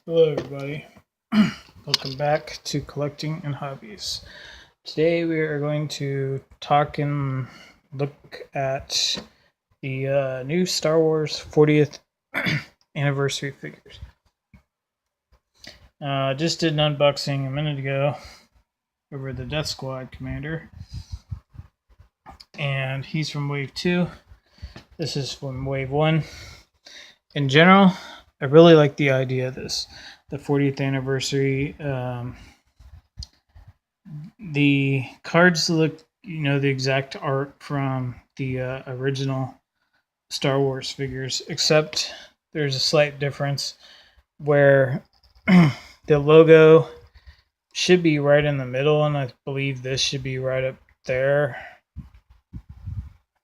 Hello, everybody. Welcome back to Collecting and Hobbies. Today, we are going to talk and look at the new Star Wars 40th anniversary figures. Just did an unboxing a minute ago over the Death Squad commander, and he's from Wave 2. This is from Wave 1. In general, I really like the idea of this. The 40th anniversary. The cards look, the exact art from the original Star Wars figures, except there's a slight difference where the logo should be right in the middle, and I believe this should be right up there. I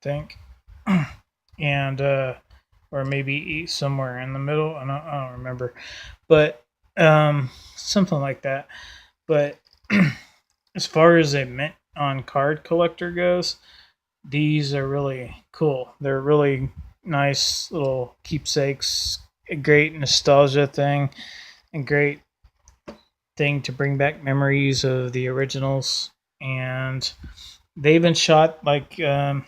think, and or maybe somewhere in the middle. I don't remember, but something like that. But as far as a mint on card collector goes, these are really cool. They're really nice little keepsakes, a great nostalgia thing, and great thing to bring back memories of the originals. And they even shot like on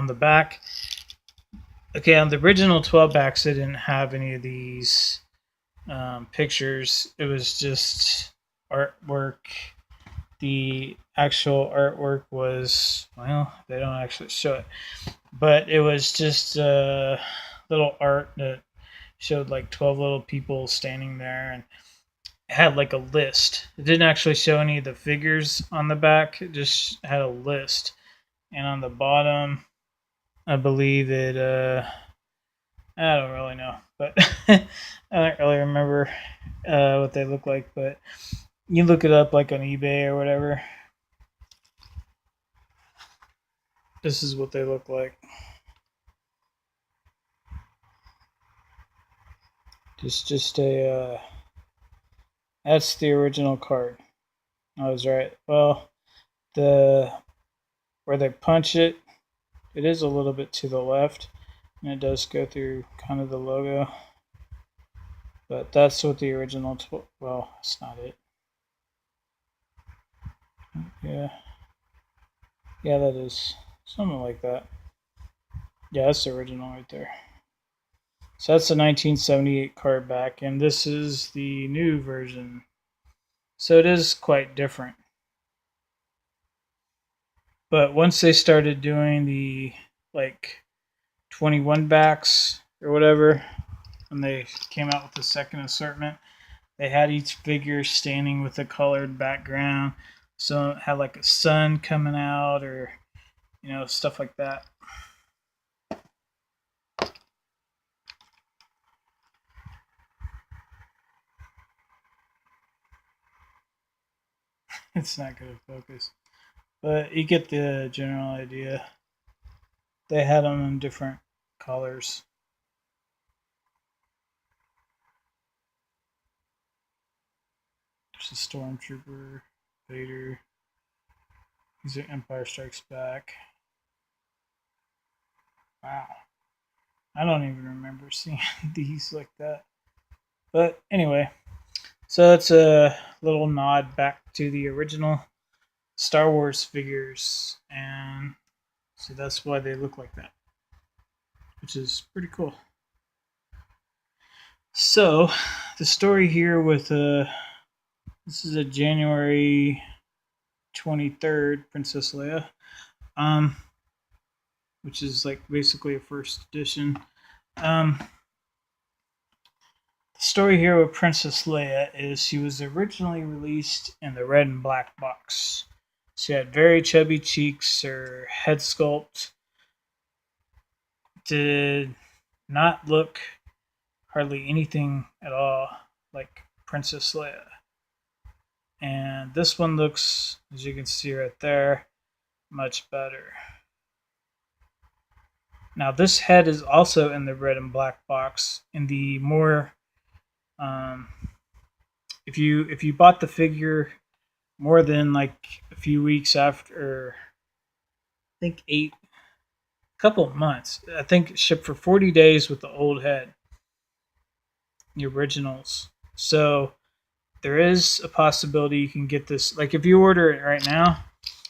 the back. Okay, on the original 12 backs, they didn't have any of these pictures. It was just artwork. The actual artwork was, well, they don't actually show it, but it was just a little art that showed like 12 little people standing there, and it had like a list. It didn't actually show any of the figures on the back, it just had a list. And on the bottom, I believe it, I don't really know, but I don't really remember what they look like, but you look it up like on eBay or whatever. This is what they look like. Just a that's the original card. I was right. Well, the where they punch it, it is a little bit to the left, and it does go through kind of the logo. But that's what the original. Well, that's not it. Yeah, yeah, that is something like that. Yeah, that's the original right there. So that's the 1978 card back, and this is the new version. So it is quite different. But once they started doing the like 21 backs or whatever, when they came out with the second assortment, they had each figure standing with a colored background. So it had like a sun coming out or, stuff like that. It's not going to focus. But you get the general idea. They had them in different colors. There's a Stormtrooper, Vader. These are Empire Strikes Back. Wow. I don't even remember seeing these like that. But anyway, so it's a little nod back to the original Star Wars figures, and so that's why they look like that, which is pretty cool. So the story here with this is a January 23rd Princess Leia, um, which is like basically a first edition. The story here with Princess Leia is she was originally released in the red and black box. She had very chubby cheeks. Her head sculpt did not look hardly anything at all like Princess Leia. And this one looks, as you can see right there, much better. Now this head is also in the red and black box. In the more, if you bought the figure more than like a few weeks after, I think a couple of months. I think it shipped for 40 days with the old head. the originals. So there is a possibility you can get this. Like if you order it right now,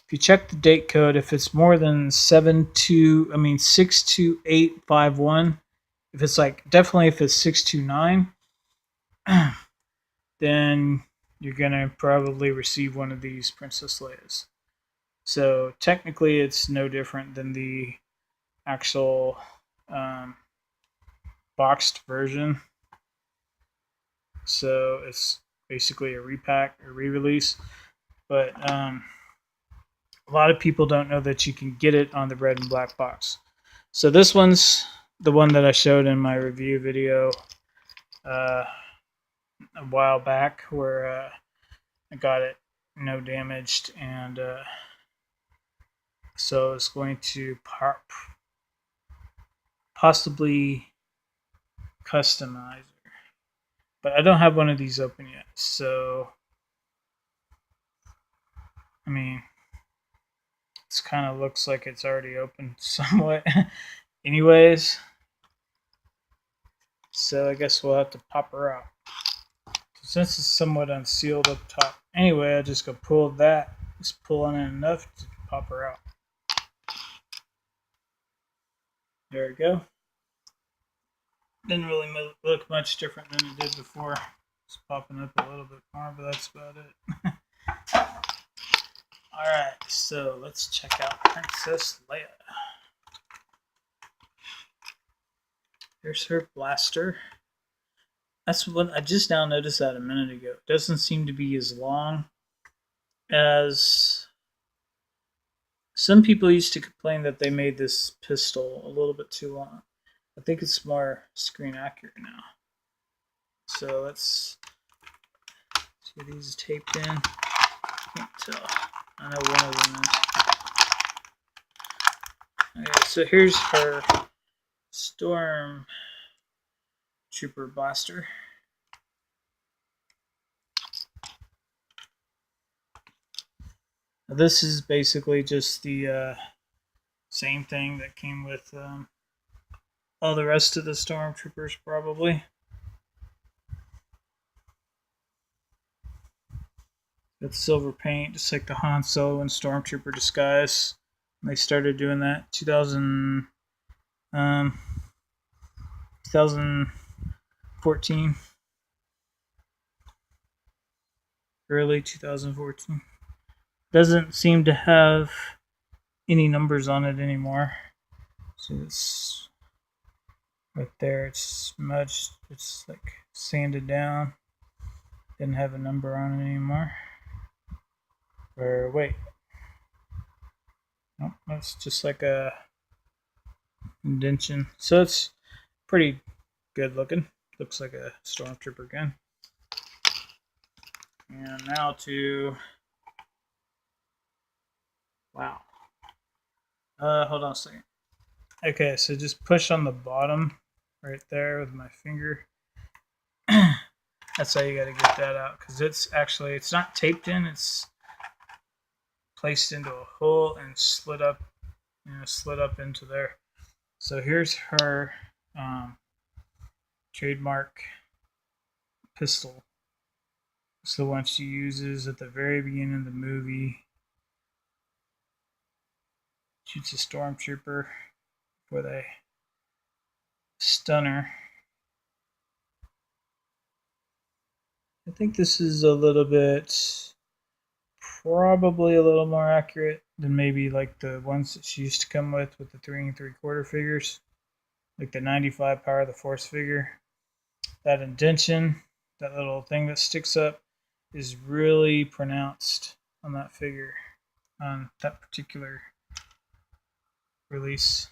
if you check the date code, if it's more than 62851, if it's like definitely if it's 629, then you're gonna probably receive one of these Princess Leia's. So technically, it's no different than the actual um, boxed version. So it's basically a repack or re-release. But a lot of people don't know that you can get it on the red and black box. So this one's the one that I showed in my review video uh, a while back, where I got it no damaged, and so it's going to possibly customize it. But I don't have one of these open yet, so I mean, it kind of looks like it's already open somewhat. Anyways, so I guess we'll have to pop her out. So since it's somewhat unsealed up top, anyway, I just go pull that. Just pull on it enough to pop her out. There we go. Didn't really look much different than it did before. It's popping up a little bit more, but that's about it. Alright, so let's check out Princess Leia. Here's her blaster. That's what I just now noticed that a minute ago. It doesn't seem to be as long as some people used to complain that they made this pistol a little bit too long. I think it's more screen accurate now. So let's see, these taped in. Can't tell. I know one of them is. Okay, so here's her Storm Trooper blaster. Now this is basically just the same thing that came with all the rest of the Stormtroopers, probably. It's silver paint, just like the Han Solo and Stormtrooper disguise. They started doing that 2014, early 2014. Doesn't seem to have any numbers on it anymore. So it's right there. It's smudged. It's like sanded down. Didn't have a number on it anymore. Or wait. Nope, that's just like a indentation. So it's pretty good looking. Looks like a Stormtrooper gun. And now to... Wow. Hold on a second. Okay, so just push on the bottom right there with my finger. That's how you got to get that out, because it's not taped in. It's placed into a hole and slid up into there. So here's her trademark pistol. It's the one she uses at the very beginning of the movie. Shoots a stormtrooper before they stun her. I think this is a little bit, probably a little more accurate than maybe like the ones that she used to come with the 3 3/4 figures, like the 95 Power of the Force figure. That indentation, that little thing that sticks up, is really pronounced on that figure, on that particular release.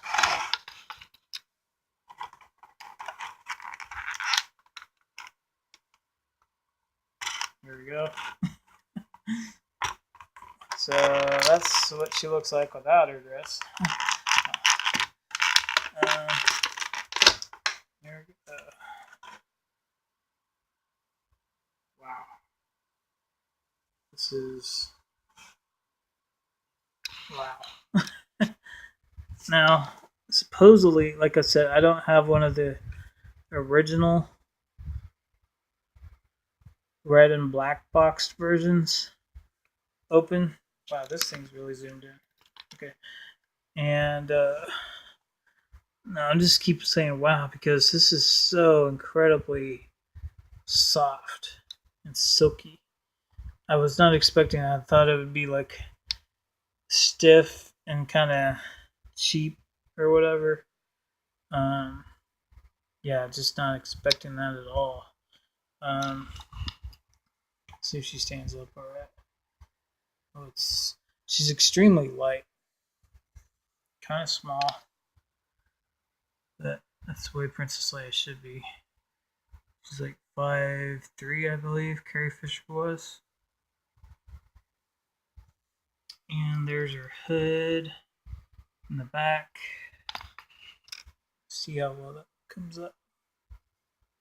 There we go. So that's what she looks like without her dress. There we go. Wow. This is... wow. Now, supposedly, like I said, I don't have one of the original red and black boxed versions open. Wow, this thing's really zoomed in. Okay. And no, I'm just keep saying wow because this is so incredibly soft and silky. I was not expecting that. I thought it would be like stiff and kind of cheap or whatever. Um, yeah, just not expecting that at all. See if she stands up all right. Oh, she's extremely light, kind of small. But that's the way Princess Leia should be. She's like 5'3", I believe. Carrie Fisher was. And there's her hood in the back. See how well that comes up.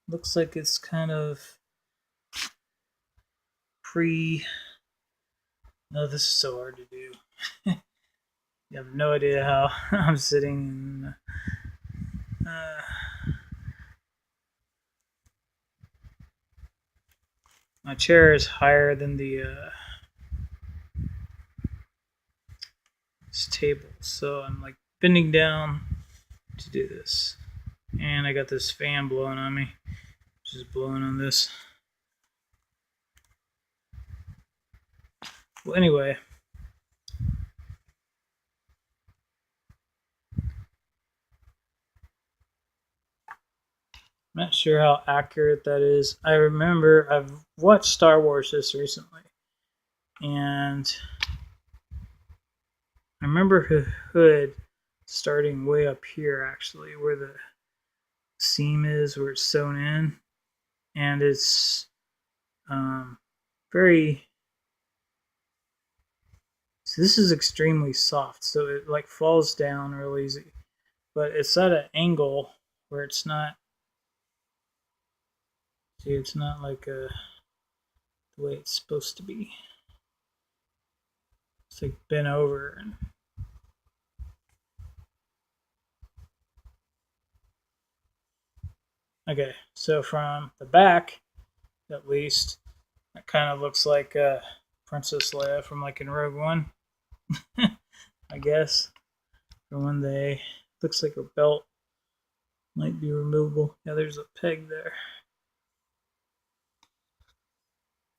Looks like it's kind of pre. No, this is so hard to do. You have no idea how I'm sitting. My chair is higher than the this table, so I'm like bending down to do this. And I got this fan blowing on me, just blowing on this. Well, anyway, I'm not sure how accurate that is. I remember I've watched Star Wars just recently, and I remember her hood starting way up here, actually, where the seam is, where it's sewn in, and it's very. So this is extremely soft, so it like falls down real easy, but it's at an angle where it's not. See, it's not like the way it's supposed to be. It's like bent over and. Okay, so from the back, at least, it kind of looks like Princess Leia from like in Rogue One, I guess. From when they looks like her belt might be removable. Yeah, there's a peg there,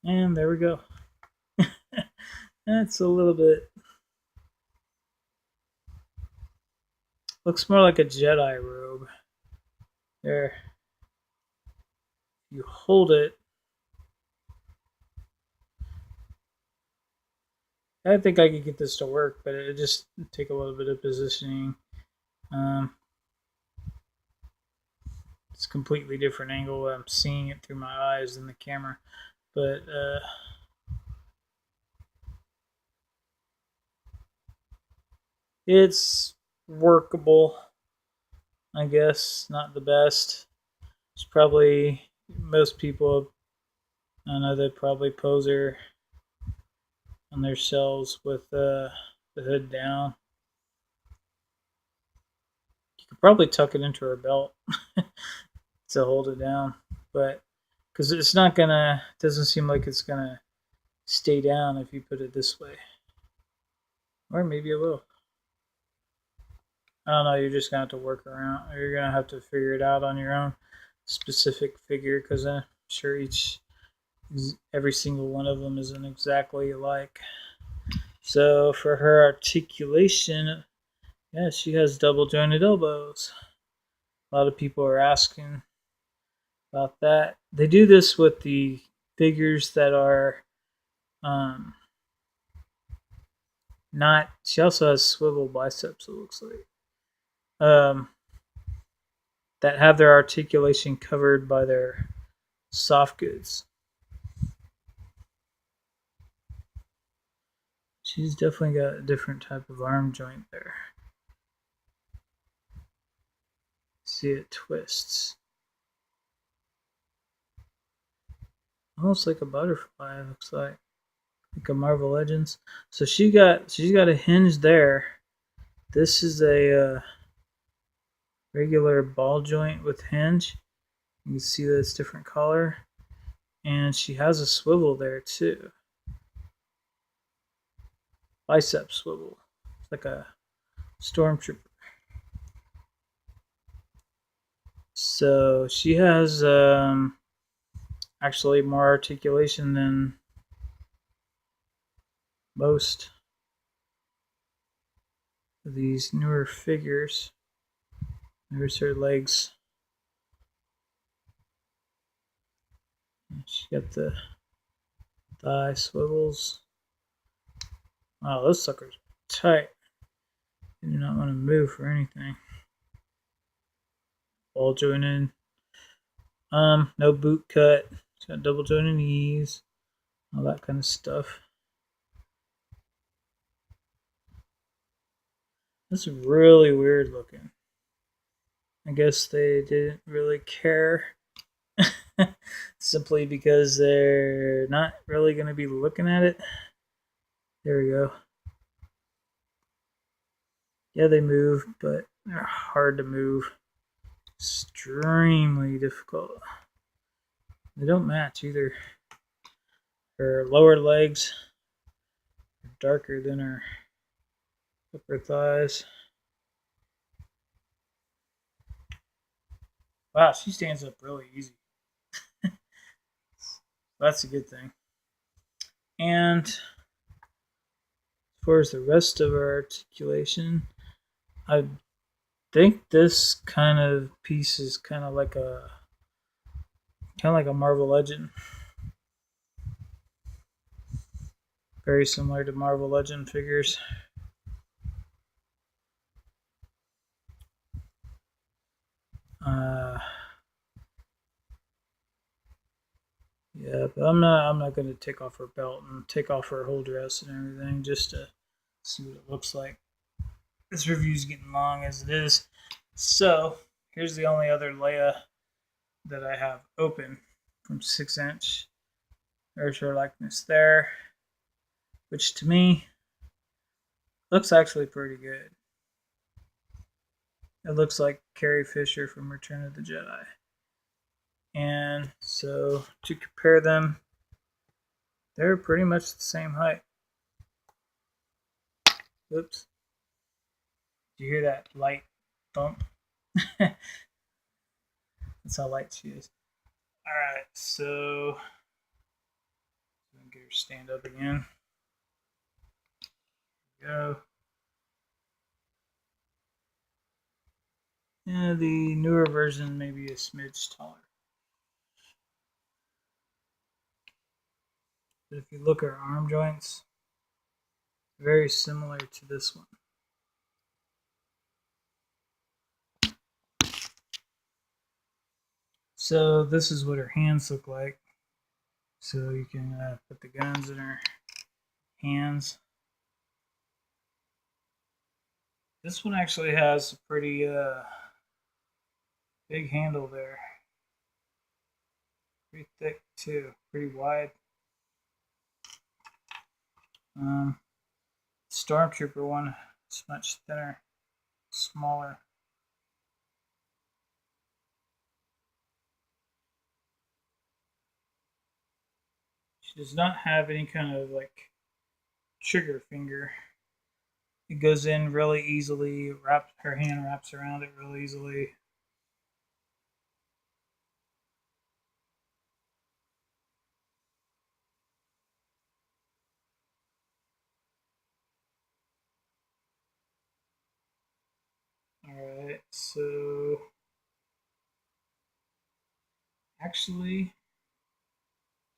and there we go. That's a little bit. Looks more like a Jedi robe. There. You hold it. I think I could get this to work, but it just take a little bit of positioning. It's a completely different angle. I'm seeing it through my eyes than the camera, but it's workable. I guess not the best. It's probably most people. I know they'd probably pose her on their shelves with the hood down. You could probably tuck it into her belt to hold it down, but because it's not gonna, doesn't seem like it's gonna stay down if you put it this way, or maybe it will. I don't know. You're just gonna have to work around. Or you're gonna have to figure it out on your own specific figure because I'm sure every single one of them isn't exactly alike. So for her articulation, yeah, she has double jointed elbows. A lot of people are asking about that. They do this with the figures that are not. She also has swivel biceps. It looks like that have their articulation covered by their soft goods. She's definitely got a different type of arm joint there. See, it twists. Almost like a butterfly, it looks like a Marvel Legends. So she's got a hinge there. This is a regular ball joint with hinge. You can see that it's different color. And she has a swivel there too. Bicep swivel. It's like a stormtrooper. So she has actually more articulation than most of these newer figures. There's her legs. She got the thigh swivels. Wow, those suckers are tight. You do not want to move for anything. Ball jointed. No boot cut. It's got double jointed knees. All that kind of stuff. This is really weird looking. I guess they didn't really care. Simply because they're not really going to be looking at it. There we go. Yeah, they move, but they're hard to move. Extremely difficult. They don't match either. Her lower legs are darker than her upper thighs. Wow, she stands up really easy. That's a good thing. And as far as the rest of our articulation, I think this kind of piece is kind of like a Marvel Legend. Very similar to Marvel Legend figures. Yeah, but I'm not gonna take off her belt and take off her whole dress and everything just to see what it looks like. This review's getting long as it is. So here's the only other Leia that I have open from 6-inch. There's her likeness there, which to me looks actually pretty good. It looks like Carrie Fisher from Return of the Jedi. And so to compare them, they're pretty much the same height. Oops. Do you hear that light bump? That's how light she is. Alright, so get her stand up again. Go. Yeah, the newer version may be a smidge taller. But if you look at her arm joints, very similar to this one. So this is what her hands look like. So you can put the guns in her hands. This one actually has a pretty big handle there. Pretty thick too, pretty wide. Stormtrooper one is much thinner, smaller. She does not have any kind of like trigger finger. It goes in really easily. Her hand wraps around it really easily. Alright, so actually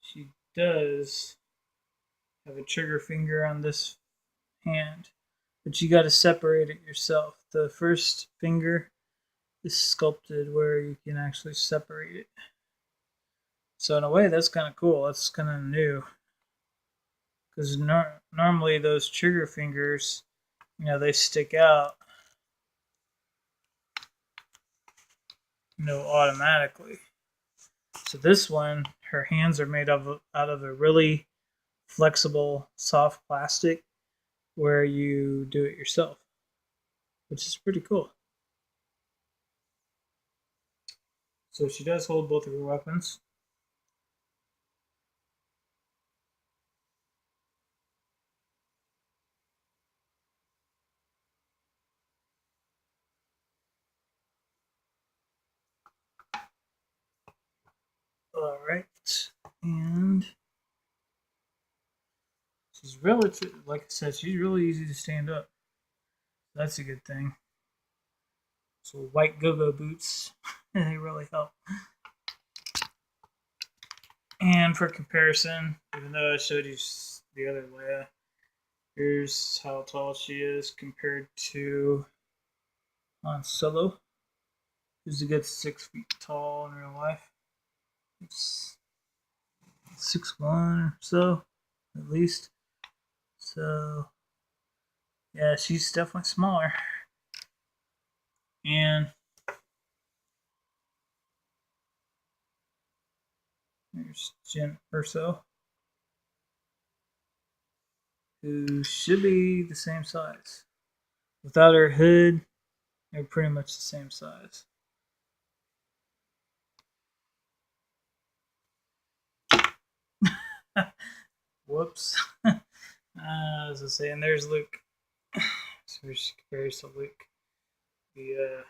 she does have a trigger finger on this hand, but you got to separate it yourself. The first finger is sculpted where you can actually separate it. So in a way, that's kind of cool. That's kind of new because normally those trigger fingers, they stick out, automatically. So this one, her hands are made out of a really flexible, soft plastic where you do it yourself, which is pretty cool. So she does hold both of her weapons. relative, like I said, she's really easy to stand up. That's a good thing. So white go-go boots, they really help. And for comparison, even though I showed you the other Leia, here's how tall she is compared to Han Solo, who's a good 6 feet tall in real life. It's 6'1" or so, at least. So, yeah, she's definitely smaller. And there's Jen Urso, who should be the same size. Without her hood, they're pretty much the same size. Whoops. As I say, and there's Luke. So she compares to Luke. The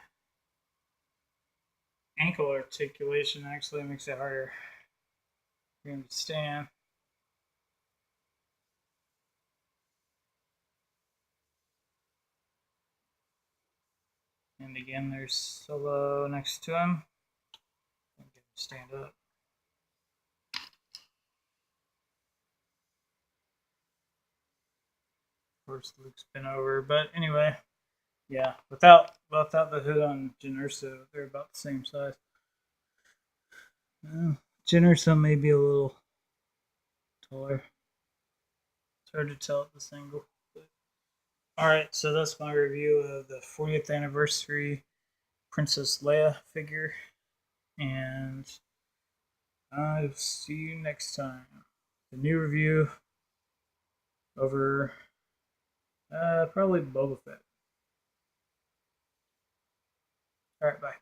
ankle articulation actually makes it harder for him to stand. And again, there's Solo next to him. Get him to stand up. Of course, Luke's been over, but anyway, yeah. Without the hood on Jyn Erso, they're about the same size. Jyn Erso may be a little taller. It's hard to tell at this angle. But... Alright, so that's my review of the 40th anniversary Princess Leia figure. And I'll see you next time. The new review over probably Boba Fett. Alright, bye.